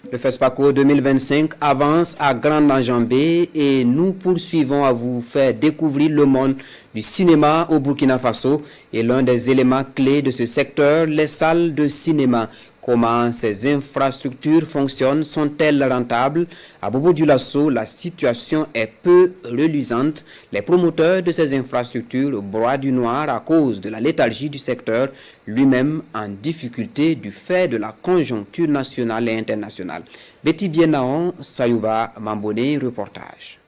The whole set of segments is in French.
Le FESPACO 2025 avance à grande enjambée et nous poursuivons à vous faire découvrir le monde du cinéma au Burkina Faso et l'un des éléments clés de ce secteur, les salles de cinéma. Comment ces infrastructures fonctionnent? Sont-elles rentables? À Bobo-Dioulasso, la situation est peu reluisante. Les promoteurs de ces infrastructures broient du noir à cause de la léthargie du secteur, lui-même en difficulté du fait de la conjoncture nationale et internationale. Betty Bienaon, Sayouba Mambone, reportage.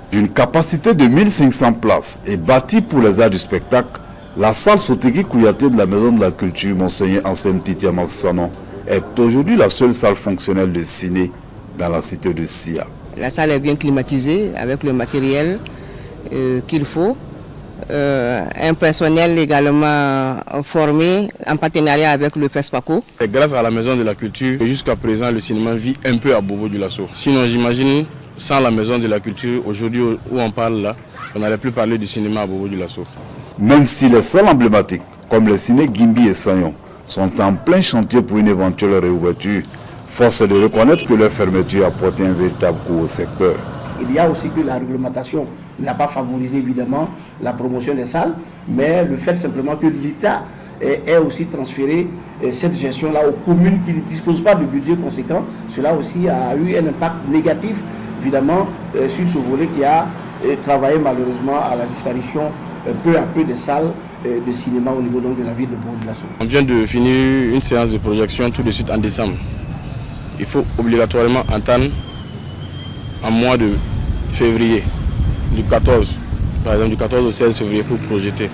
D'une capacité de 1500 places et bâtie pour les arts du spectacle, la salle Sotéki Kouyaté de la Maison de la Culture Monseigneur Ansem Titia Massanon est aujourd'hui la seule salle fonctionnelle de ciné dans la cité de Sia. La salle est bien climatisée avec le matériel qu'il faut. Un personnel également formé en partenariat avec le FESPACO. Et grâce à la Maison de la Culture, jusqu'à présent le cinéma vit un peu à Bobo-Dioulasso. Sinon j'imagine, sans la Maison de la Culture, aujourd'hui où on parle là, on n'allait plus parler du cinéma à Bobo-Dioulasso. Même si les salles emblématiques, comme les ciné Gimbi et Sanyon, sont en plein chantier pour une éventuelle réouverture, force est de reconnaître que leur fermeture a porté un véritable coup au secteur. Il y a aussi que la réglementation n'a pas favorisé évidemment la promotion des salles, mais le fait simplement que l'État ait aussi transféré cette gestion-là aux communes qui ne disposent pas de budget conséquent, cela aussi a eu un impact négatif évidemment sur ce volet qui a travaillé malheureusement à la disparition peu à peu des salles de cinéma au niveau donc de la ville de Bobo-Dioulasso. On vient de finir une séance de projection tout de suite en décembre. Il faut obligatoirement attendre en mois de février, du 14, par exemple du 14 au 16 février pour projeter.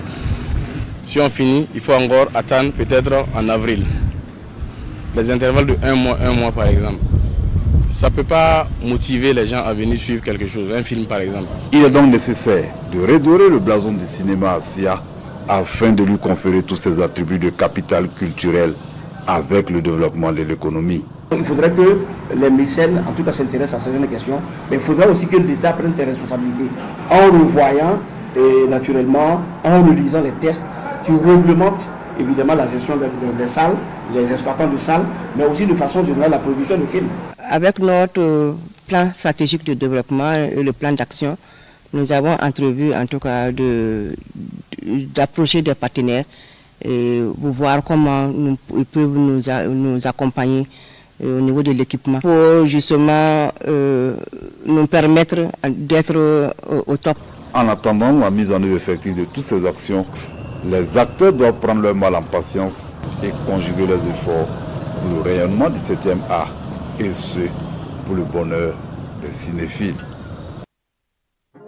Si on finit, il faut encore attendre peut-être en avril. Les intervalles de un mois par exemple. Ça ne peut pas motiver les gens à venir suivre quelque chose, un film par exemple. Il est donc nécessaire de redorer le blason du cinéma à Sia afin de lui conférer tous ses attributs de capital culturel avec le développement de l'économie. Il faudrait que les mécènes, en tout cas, s'intéressent à certaines questions, mais il faudrait aussi que l'État prenne ses responsabilités en revoyant et naturellement en relisant les textes qui réglementent évidemment la gestion des salles, les exploitants de salles, mais aussi de façon générale la production de films. Avec notre plan stratégique de développement et le plan d'action, nous avons entrevu en tout cas d'approcher des partenaires et pour voir comment ils peuvent nous accompagner au niveau de l'équipement pour justement nous permettre d'être au top. En attendant la mise en œuvre effective de toutes ces actions, les acteurs doivent prendre leur mal en patience et conjuguer leurs efforts pour le rayonnement du 7e art et ce, pour le bonheur des cinéphiles.